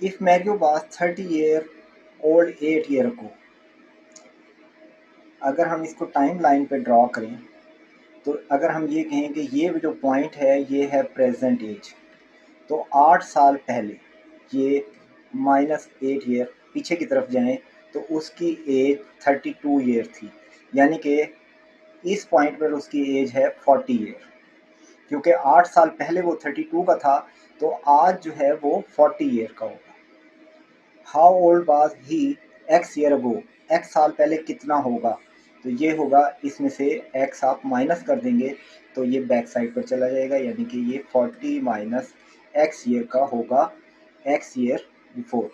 If Mario was 30 year old 8 year को, अगर हम इसको टाइम लाइन पे ड्रॉ करें तो अगर हम ये कहें कि ये जो पॉइंट है ये है प्रेजेंट एज, तो 8 साल पहले ये -8 ईयर पीछे की तरफ जाएं तो उसकी एज 32 ईयर थी, यानी कि इस पॉइंट पर उसकी एज है 40 ईयर। क्योंकि 8 साल पहले वो 32 का था तो आज जो है वो 40 ईयर का होगा। How old was he x year ago, x साल पहले कितना होगा, तो ये होगा, इसमें से एक्स आप माइनस कर देंगे तो ये बैक साइड पर चला जाएगा, यानी कि ये 40 माइनस एक्स ईयर का होगा एक्स ईयर बिफोर,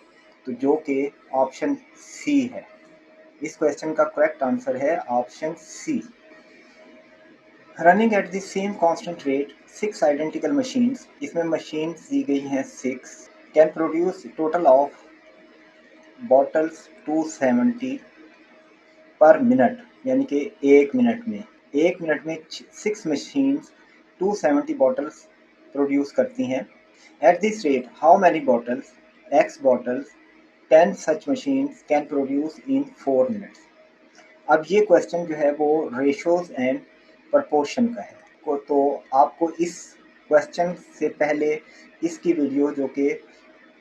तो जो कि ऑप्शन सी है। इस क्वेश्चन का करेक्ट आंसर है option C. Running at the same constant rate 6 identical machines, इसमें मशीन्स दी गई हैं 6, can produce total of bottles 270 per minute, यानी कि एक मिनट में 6 मशीन्स 270 बॉटल्स प्रोड्यूस करती हैं। At this rate how many bottles, x bottles 10 such machines can produce in 4 minutes. अब ये क्वेश्चन जो है वो रेशोज एंड प्रपोर्शन का है तो आपको इस क्वेश्चन से पहले इसकी वीडियो जो कि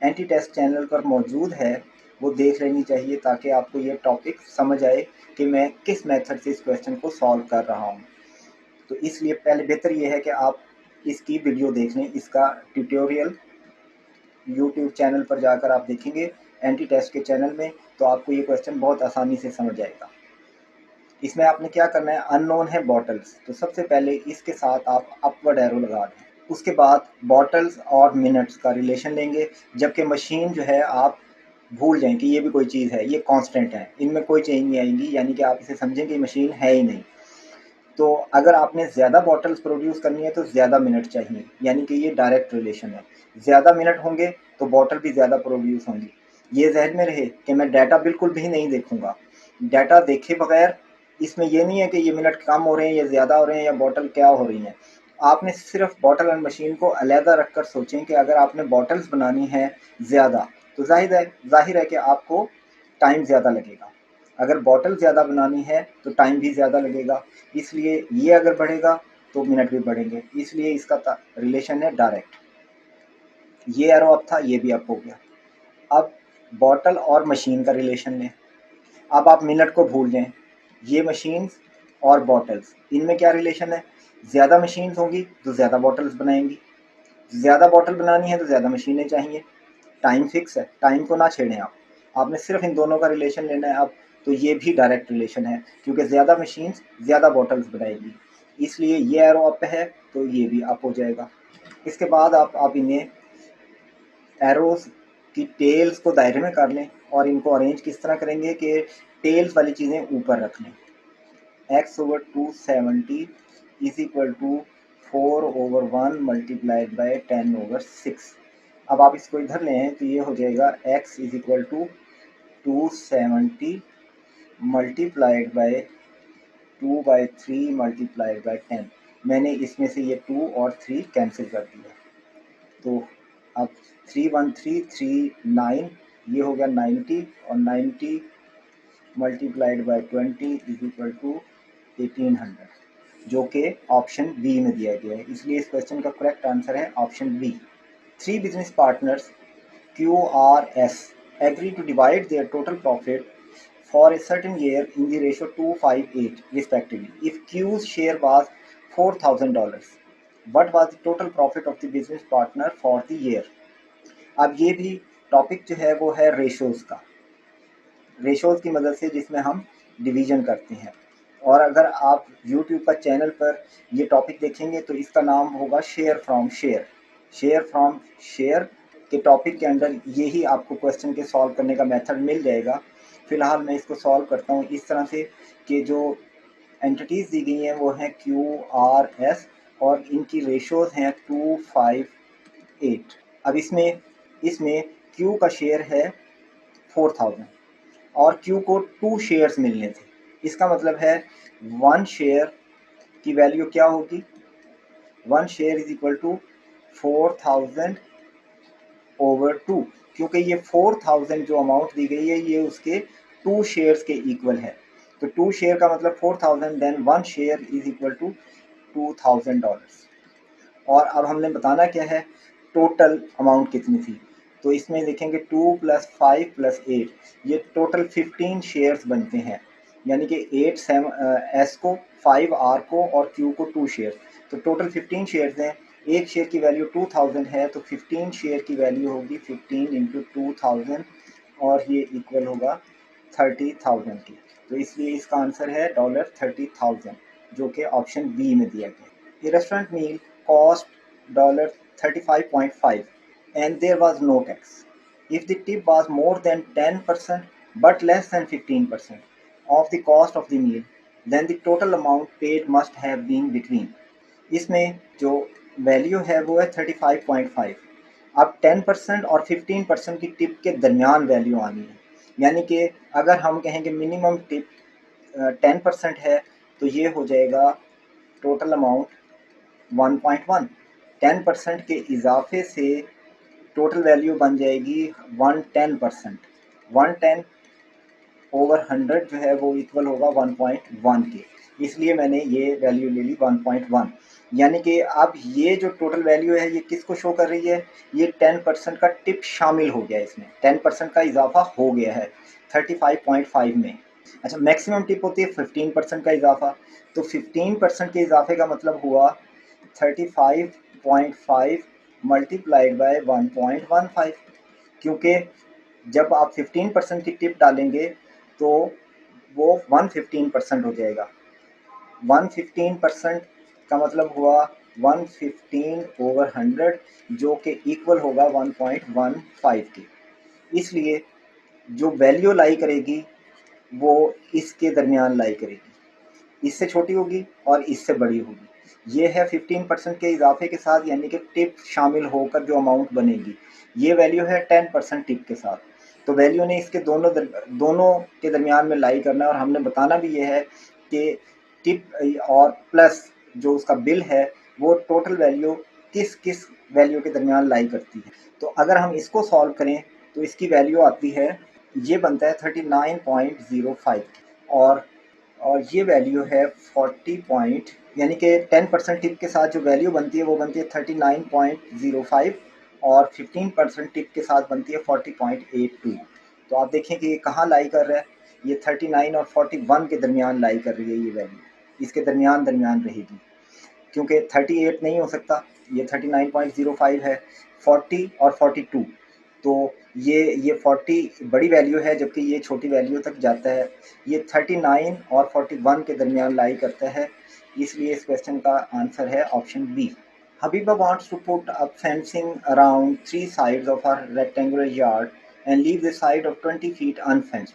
एंटी टेस्ट चैनल पर मौजूद है वो देख लेनी चाहिए, ताकि आपको ये टॉपिक समझ आए कि मैं किस मेथड से इस क्वेश्चन को सॉल्व कर रहा हूँ। तो इसलिए पहले बेहतर ये है कि आप इसकी वीडियो देख लें। इसका ट्यूटोरियल यूट्यूब चैनल पर जाकर आप देखेंगे एंटी टेस्ट के चैनल में, तो आपको ये क्वेश्चन बहुत आसानी से समझ आएगा। इसमें आपने क्या करना है, अननोन है बॉटल्स, तो सबसे पहले इसके साथ आप अपवर्ड एरो लगा दें। उसके बाद बॉटल्स और मिनट्स का रिलेशन लेंगे, जबकि मशीन जो है आप भूल जाएं कि ये भी कोई चीज़ है, ये कांस्टेंट है, इनमें कोई चेंज नहीं आएगी, यानी कि आप इसे समझें कि मशीन है ही नहीं। तो अगर आपने ज़्यादा बॉटल्स प्रोड्यूस करनी है तो ज़्यादा मिनट चाहिए, यानी कि ये डायरेक्ट रिलेशन है। ज़्यादा मिनट होंगे तो बॉटल भी ज़्यादा प्रोड्यूस होंगी। ये जहन में रहे कि मैं डाटा बिल्कुल भी नहीं देखूंगा, डाटा देखे बगैर इसमें ये नहीं है कि ये मिनट कम हो रहे हैं या ज़्यादा हो रहे हैं या बॉटल क्या हो रही हैं। आपने सिर्फ बॉटल और मशीन को अलहदा रख कर सोचें कि अगर आपने बॉटल्स बनानी है ज़्यादा तो जाहिर है कि आपको टाइम ज़्यादा लगेगा। अगर बॉटल ज़्यादा बनानी है तो टाइम भी ज़्यादा लगेगा, इसलिए ये अगर बढ़ेगा तो मिनट भी बढ़ेंगे, इसलिए इसका रिलेशन है डायरेक्ट। ये एरो अप था, ये भी अप हो गया। अब बॉटल और मशीन का रिलेशन लें। अब आप मिनट को भूल जाएं, ये मशीन्स और बॉटल्स, इनमें क्या रिलेशन है, ज़्यादा मशीन्स होंगी तो ज़्यादा बॉटल्स बनाएंगी, ज़्यादा बॉटल बनानी है तो ज़्यादा मशीनें चाहिए। टाइम फिक्स है, टाइम को ना छेड़ें आप, आपने सिर्फ इन दोनों का रिलेशन लेना है। अब तो ये भी डायरेक्ट रिलेशन है, क्योंकि ज़्यादा मशीन्स ज़्यादा बॉटल्स बनाएगी, इसलिए ये एरो अप है तो ये भी अप हो जाएगा। इसके बाद आप इन्हें एरोस की टेल्स को दायरे में कर लें और इनको अरेंज किस तरह करेंगे कि टेल्स वाली चीज़ें ऊपर रख लें। x/270 is equal to 4/1 multiplied by 10/6। अब आप इसको इधर लें तो ये हो जाएगा x is equal to 270 multiplied by 2/3 multiplied by 10। मैंने इसमें से ये 2 और 3 कैंसिल कर दिया, तो अब 31339 ये हो गया 90, और 90 multiplied by 20 is equal to 1800, जो कि ऑप्शन बी में दिया गया है, इसलिए इस क्वेश्चन का करेक्ट आंसर है option B. 3 business partners QRS agree to divide their total profit for a certain year in the ratio 2:5:8 respectively. If Q's share was $4,000, what was the total profit of the business partner for the year? अब ये भी topic जो है वो है ratios का, ratios की मदद से जिसमें हम डिवीज़न करते हैं। और अगर आप YouTube का चैनल पर ये टॉपिक देखेंगे तो इसका नाम होगा share from share. Share from share के टॉपिक के अंदर यही आपको क्वेश्चन के सॉल्व करने का मेथड मिल जाएगा। फ़िलहाल मैं इसको सॉल्व करता हूँ इस तरह से कि जो एंटिटीज़ दी गई हैं वो हैं QRS और इनकी रेशोज़ हैं 258। अब इसमें Q का शेयर है 4000 और Q को 2 शेयर्स मिलने थे, इसका मतलब है 1 शेयर की वैल्यू क्या होगी, 1 share is equal to 4000 over 2, क्योंकि ये 4000 जो अमाउंट दी गई है ये उसके 2 शेयर्स के इक्वल है। तो 2 शेयर का मतलब 4000, then 1 share is equal to $2000। और अब हमने बताना क्या है, टोटल अमाउंट कितनी थी। तो इसमें देखेंगे 2 + 5 + 8, ये टोटल 15 शेयर्स बनते हैं, यानी कि 8 एस को, 5 आर को और क्यू को 2 शेयर, तो टोटल 15 शेयर्स हैं। एक शेयर की वैल्यू 2000 है, तो 15 शेयर की वैल्यू होगी 15 × 2000 और ये इक्वल होगा 30,000 की। तो इसलिए इसका आंसर है $30,000, जो कि ऑप्शन बी में दिया गया है। The restaurant meal cost $35.5 and there was no tax. If the tip was more than 10% but less than 15% of the cost of the meal, then the total amount paid must have been between. इसमें जो value है वो है 35.5। अब 10% और 15% की tip के दरमियान वैल्यू आनी है, यानी कि अगर हम कहेंगे मिनिमम टिप 10% है तो ये हो जाएगा टोटल अमाउंट 1.1। 10% के इजाफे से टोटल वैल्यू बन जाएगी 110%। 110 ओवर 100 जो है वो इक्वल होगा 1.1 के, इसलिए मैंने ये वैल्यू ले ली 1.1। यानी कि अब ये जो टोटल वैल्यू है ये किसको शो कर रही है, ये 10% का टिप शामिल हो गया, इसमें 10% का इजाफा हो गया है 35.5 में। अच्छा, मैक्सिमम टिप होती है 15% का इजाफा, तो 15% के इजाफे का मतलब हुआ 35.5 मल्टीप्लाइड बाय 1.15, क्योंकि जब आप 15% की टिप डालेंगे तो वो 115% हो जाएगा। 115% का मतलब हुआ 115 ओवर 100, जो कि इक्वल होगा 1.15 के। इसलिए जो वैल्यू लाई करेगी वो इसके दरमियान लाई करेगी, इससे छोटी होगी और इससे बड़ी होगी। ये है 15% के इजाफे के साथ, यानी कि टिप शामिल होकर जो अमाउंट बनेगी। ये वैल्यू है 10% टिप के साथ, तो वैल्यू ने इसके दोनों के दरमियान में लाई करना है। और हमने बताना भी ये है कि टिप और प्लस जो उसका बिल है वो टोटल वैल्यू किस किस वैल्यू के दरमियान लाई करती है। तो अगर हम इसको सॉल्व करें तो इसकी वैल्यू आती है, ये बनता है 39.05 और ये वैल्यू है 40 पॉइंट, यानी कि 10% टिप के साथ जो वैल्यू बनती है वो बनती है 39.05 और 15% टिप के साथ बनती है 40.82। तो आप देखें कि ये कहाँ लाई कर रहा है, ये 39 और 41 के दरमियान लाई कर रही है, ये वैल्यू इसके दरमियान रहेगी, क्योंकि 38 नहीं हो सकता, ये 39.05 है, 40 और 42, तो ये 40 बड़ी वैल्यू है जबकि ये छोटी वैल्यू तक जाता है। ये 39 और 41 के दरमियान लाई करता है, इसलिए इस क्वेश्चन का आंसर है option B. Habiba wants to put up fencing around 3 sides of her rectangular yard and leave the side of 20 feet unfenced.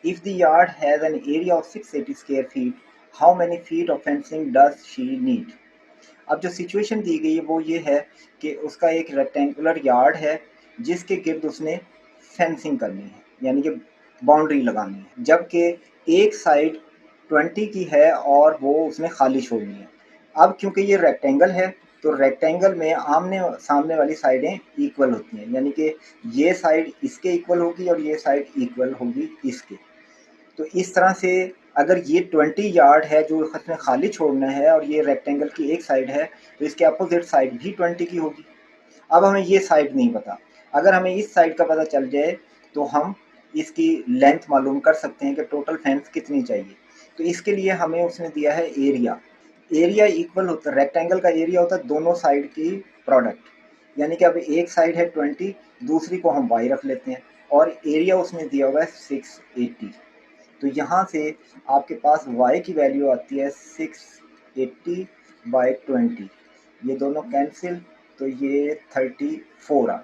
If the yard has an area of 680 square feet, how many feet of fencing does she need? अब जो situation दी गई है वो ये है कि उसका एक रेक्टेंगुलर यार्ड है जिसके गिर्द उसने फेंसिंग करनी है, यानी कि बाउंड्री लगानी है, जबकि एक साइड 20 की है और वो उसने खाली छोड़नी है। अब क्योंकि ये रेक्टेंगल है तो रेक्टेंगल में आमने सामने वाली साइडें इक्वल होती हैं, यानी कि ये साइड इसके इक्वल होगी और ये साइड इक्वल होगी इसके। तो इस तरह से अगर ये 20 यार्ड है जो उसने खाली छोड़ना है और ये रेक्टेंगल की एक साइड है तो इसके अपोजिट साइड भी 20 की होगी। अब हमें ये साइड नहीं पता, अगर हमें इस साइड का पता चल जाए तो हम इसकी लेंथ मालूम कर सकते हैं कि टोटल फेंस कितनी चाहिए। तो इसके लिए हमें उसने दिया है एरिया। एरिया इक्वल होता है, रेक्टेंगल का एरिया होता है दोनों साइड की प्रोडक्ट, यानी कि अब एक साइड है 20, दूसरी को हम y रख लेते हैं और एरिया उसने दिया हुआ है 680। तो यहाँ से आपके पास y की वैल्यू आती है 680/20, ये दोनों कैंसिल, तो ये 34 आ गया,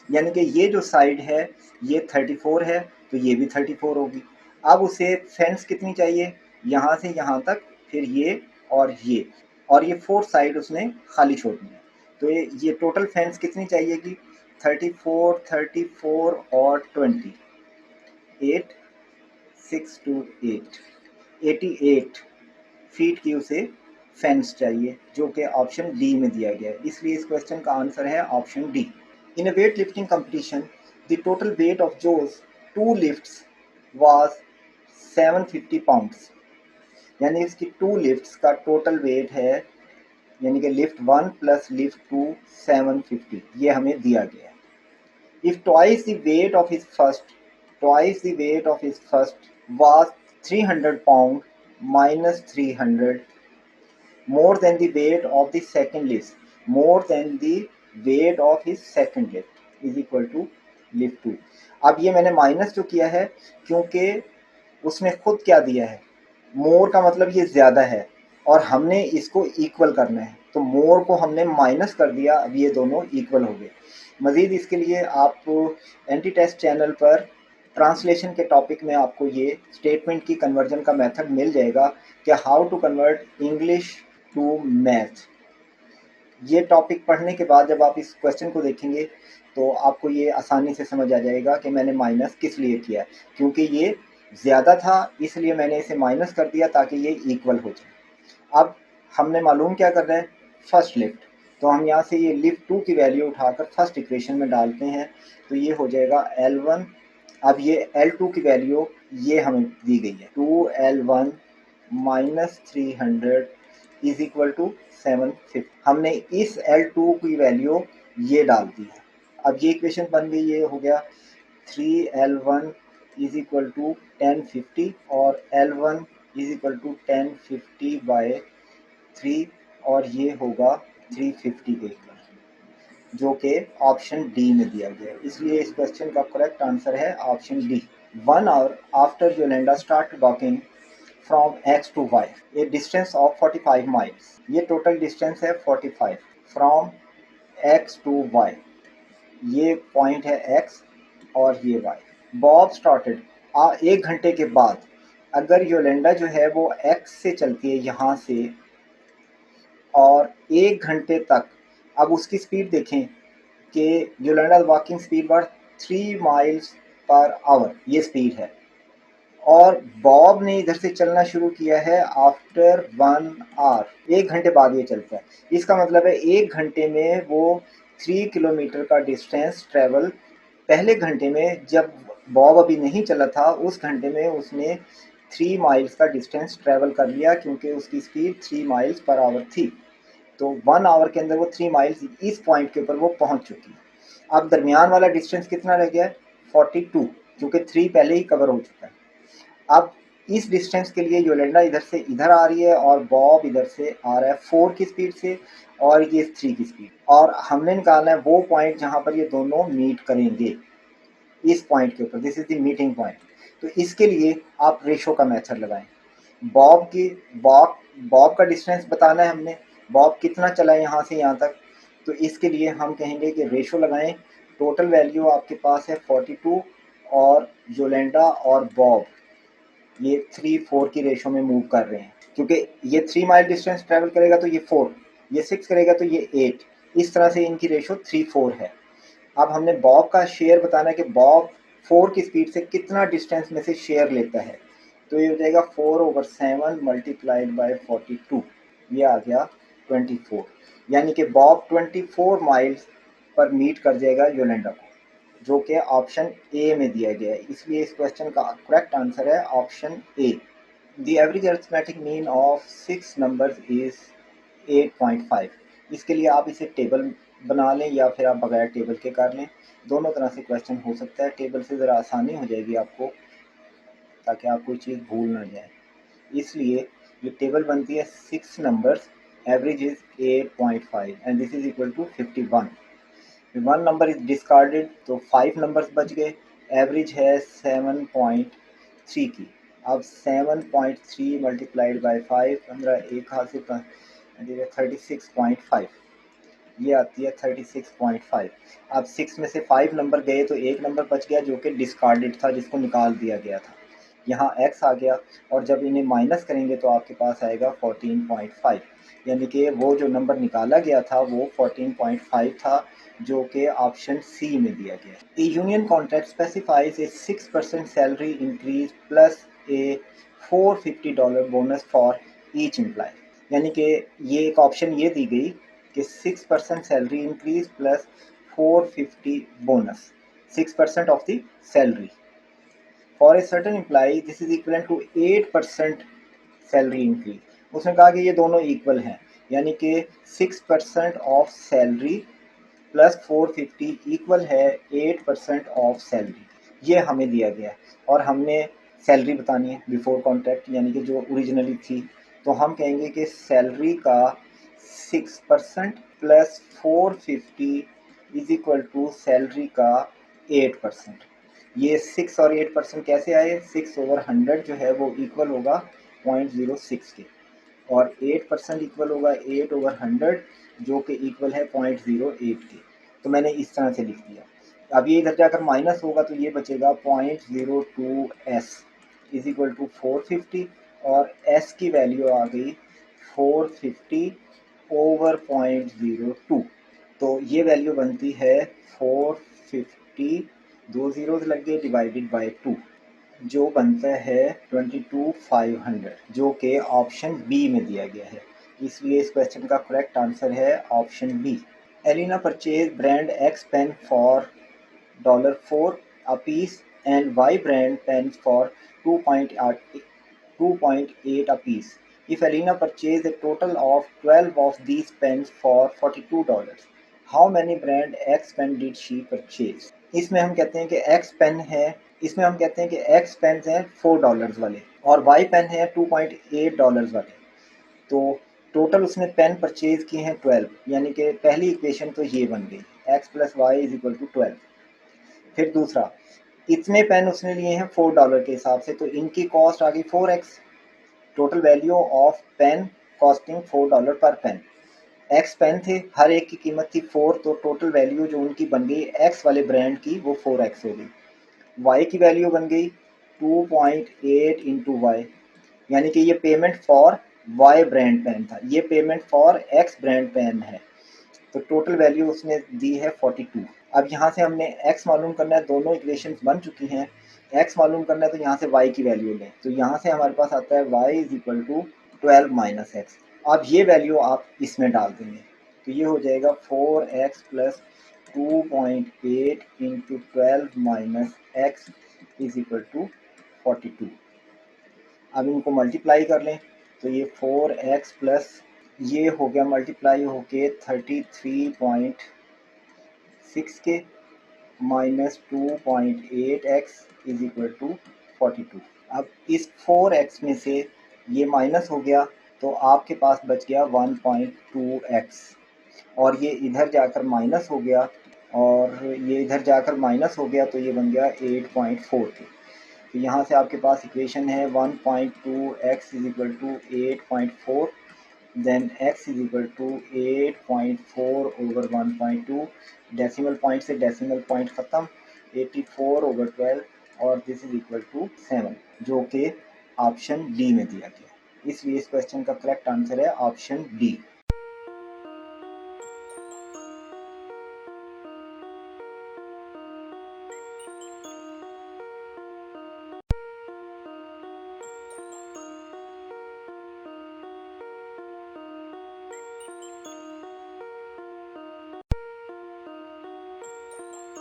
यानी कि ये जो साइड है ये 34 है तो ये भी 34 होगी। अब उसे फेंस कितनी चाहिए, यहाँ से यहाँ तक, फिर ये और ये 4 साइड उसने खाली छोड़नी है, तो ये टोटल फेंस कितनी चाहिएगी, 34, 34 और 20, 8, 6 to 8, 88 फीट की उसे फेंस चाहिए, जो कि ऑप्शन डी में दिया गया है, इसलिए इस क्वेश्चन का आंसर है option D. In a weightlifting competition, the total weight of those two lifts was 750 pounds. यानी इसकी टू लिफ्ट्स का टोटल वेट है, यानी कि लिफ्ट 1 प्लस लिफ्ट 2 750, ये हमें दिया गया है. If twice the weight of his first was 300 pound minus 300 more than the weight of the second lift, more than the weight of his second lift is equal to lift 2. अब ये मैंने minus जो किया है क्योंकि उसने खुद क्या दिया है, मोर का मतलब ये ज़्यादा है और हमने इसको इक्वल करना है, तो मोर को हमने माइनस कर दिया, अब ये दोनों इक्वल हो गए. मज़ीद इसके लिए आप एंटी टेस्ट चैनल पर ट्रांसलेशन के टॉपिक में आपको ये स्टेटमेंट की कन्वर्जन का मेथड मिल जाएगा कि how to convert English to math. ये टॉपिक पढ़ने के बाद जब आप इस क्वेश्चन को देखेंगे तो आपको ये आसानी से समझ आ जाएगा कि मैंने माइनस किस लिए किया, क्योंकि ये ज़्यादा था इसलिए मैंने इसे माइनस कर दिया ताकि ये इक्वल हो जाए. अब हमने मालूम क्या कर रहे हैं, फर्स्ट लिफ्ट, तो हम यहाँ से ये लिफ्ट 2 की वैल्यू उठाकर फर्स्ट इक्वेशन में डालते हैं, तो ये हो जाएगा L1. अब ये L2 की वैल्यू ये हमें दी गई है, 2L1 minus 300 is equal to 750. हमने इस L2 की वैल्यू ये डाल दी है. अब ये इक्वेशन बन गई, ये हो गया 3L1 इज इक्वल टू 1050 और L1 is equal to 1050 bye 3 और ये होगा 350 के इक्वल, जो कि ऑप्शन डी में दिया गया है. इसलिए इस क्वेश्चन का करेक्ट आंसर है option D. 1 hour after Yolanda started walking from X to Y, a distance of 45 miles. ये टोटल डिस्टेंस है 45 फ्रॉम X to Y. ये पॉइंट है X और ये Y. बॉब स्टार्टेड, 1 घंटे के बाद अगर योलेंडा जो है वो X से चलती है यहाँ से और 1 घंटे तक, अब उसकी स्पीड देखें कि योलेंडा वॉकिंग स्पीड पर 3 माइल्स पर आवर ये स्पीड है और बॉब ने इधर से चलना शुरू किया है आफ्टर 1 आवर, 1 घंटे बाद ये चलता है. इसका मतलब है 1 घंटे में वो 3 किलोमीटर का डिस्टेंस ट्रेवल, पहले घंटे में जब बॉब अभी नहीं चला था उस घंटे में उसने 3 माइल्स का डिस्टेंस ट्रेवल कर लिया क्योंकि उसकी स्पीड 3 माइल्स पर आवर थी. तो 1 आवर के अंदर वो 3 माइल्स इस पॉइंट के ऊपर वो पहुंच चुकी है. अब दरमियान वाला डिस्टेंस कितना रह गया है, 42, क्योंकि 3 पहले ही कवर हो चुका है. अब इस डिस्टेंस के लिए योलेंडा इधर से इधर आ रही है और बॉब इधर से आ रहा है 4 की स्पीड से और ये 3 की स्पीड, और हमने निकालना है वो पॉइंट जहां पर ये दोनों मीट करेंगे, इस पॉइंट के ऊपर. This is the meeting point. तो इसके लिए आप रेशो का मेथड लगाएं. बॉब का डिस्टेंस बताना है हमने, बॉब कितना चला है यहाँ से यहाँ तक, तो इसके लिए हम कहेंगे कि रेशो लगाएं. टोटल वैल्यू आपके पास है 42 और योलेंडा और बॉब ये 3-4 की रेशो में मूव कर रहे हैं, क्योंकि ये 3 माइल डिस्टेंस ट्रेवल करेगा तो ये 4, ये 6 करेगा तो ये 8, इस तरह से इनकी रेशो 3-4 है. अब हमने बॉब का शेयर बताना है कि बॉब 4 की स्पीड से कितना डिस्टेंस में से शेयर लेता है, तो ये हो जाएगा 4/7 मल्टीप्लाइड बाय 42, ये आ गया 24. यानी कि बॉब 24 माइल्स पर मीट कर जाएगा योलेंडा को, जो कि ऑप्शन ए में दिया गया है. इसलिए इस क्वेश्चन का करेक्ट आंसर है option A. The average arithmetic mean of 6 numbers is 8.5. इसके लिए आप इसे टेबल बना लें या फिर आप बगैर टेबल के कर लें, दोनों तरह से क्वेश्चन हो सकता है. टेबल से ज़रा आसानी हो जाएगी आपको, ताकि आप कोई चीज़ भूल ना जाए. इसलिए ये टेबल बनती है 6 numbers, average is 8.5 and this is equal to 51. 1 number is discarded तो 5 नंबर्स बच गए, एवरेज है 7.3 की. अब 7.3 मल्टीप्लाइड बाई 5, 15 एक हाथ से 36.5, ये आती है 36.5. अब 6 में से 5 नंबर गए तो एक नंबर बच गया जो कि डिस्कार्डेड था, जिसको निकाल दिया गया था. यहाँ x आ गया और जब इन्हें माइनस करेंगे तो आपके पास आएगा 14.5, यानी कि वो जो नंबर निकाला गया था वो 14.5 था, जो कि ऑप्शन सी में दिया गया. A union contract specifies A 6% salary increase plus A $450 bonus for each employ. यानी कि ये एक ऑप्शन ये दी गई कि 6% salary increase plus 450 bonus, 6% of the salary. For a certain employee this is equivalent to 8% salary increase. उसने कहा कि ये दोनों इक्वल हैं, यानी कि 6% ऑफ सैलरी प्लस 450 इक्वल है 8% ऑफ सैलरी। ये हमें दिया गया है और हमने सैलरी बतानी है बिफोर कॉन्ट्रैक्ट, यानी कि जो ओरिजिनली थी। तो हम कहेंगे कि सैलरी का 6% plus 450 is equal to salary का 8%। ये 6 और 8% कैसे आए? 6/100 जो है वो इक्वल होगा 0.06 के, और 8% इक्वल होगा 8/100 जो कि इक्वल है 0.08 के। तो मैंने इस तरह से लिख दिया। अब ये इधर जाकर माइनस होगा तो ये बचेगा 0.02s इज इक्वल टू 450, और s की वैल्यू आ गई 450/0.02। तो ये वैल्यू बनती है 450, 2 जीरोस लग गए, डिवाइडेड बाय 2, जो बनता है 22,500, जो कि ऑप्शन बी में दिया गया है। इसलिए इस क्वेश्चन का करेक्ट आंसर है option B. Elina purchase brand X pen for $4 a piece and Y brand pens for 2.8 a piece. If Alina purchased a total of 12 of these pens for $42, how many brand X pen did she purchase? इसमें हम कहते हैं कि X pen है, इसमें हम कहते हैं कि X पेन हैं $4 वाले और Y पेन है $2.8 वाले। तो टोटल उसने पेन परचेज किए हैं 12, यानी कि पहली इक्वेशन तो ये बन गई x plus Y is equal to 12। फिर दूसरा, इतने पेन उसने लिए हैं $4 के हिसाब से, तो इनकी कॉस्ट आ गई 4x। Total value of pen costing $4 per pen. x pen थे, हर एक की कीमत थी 4, तो टोटल वैल्यू जो उनकी बन गई x वाले ब्रांड की वो 4x हो गई। y की वैल्यू बन गई 2.8 इंटू वाई, यानी कि ये payment for y brand pen था, ये payment for x brand pen है। तो टोटल वैल्यू उसने दी है 42। अब यहाँ से हमने x मालूम करना है, दोनों इक्वेशंस बन चुकी हैं। x मालूम करना है तो यहाँ से y की वैल्यू लें, तो यहाँ से हमारे पास आता है y is equal to 12 minus X. अब ये वैल्यू आप इसमें डाल देंगे तो ये हो जाएगा 4x plus 2.8 into 12 minus X is equal to 42। अब इनको मल्टीप्लाई कर लें तो ये 4x प्लस ये हो गया मल्टीप्लाई होके 33.6 के minus 2.8x is equal to 42। अब इस 4x में से ये माइनस हो गया तो आपके पास बच गया 1.2x, और ये इधर जाकर माइनस हो गया, और ये इधर जाकर माइनस हो गया तो ये बन गया 8.4 के। तो यहाँ से आपके पास इक्वेशन है 1.2x is equal to 8.4, then x is equal to 8.4/1.2, decimal point से डेसिमल पॉइंट ख़त्म, 84/12, और दिस इज इक्वल टू 7, जो कि ऑप्शन डी में दिया गया। इसलिए इस क्वेश्चन का करेक्ट आंसर है ऑप्शन डी।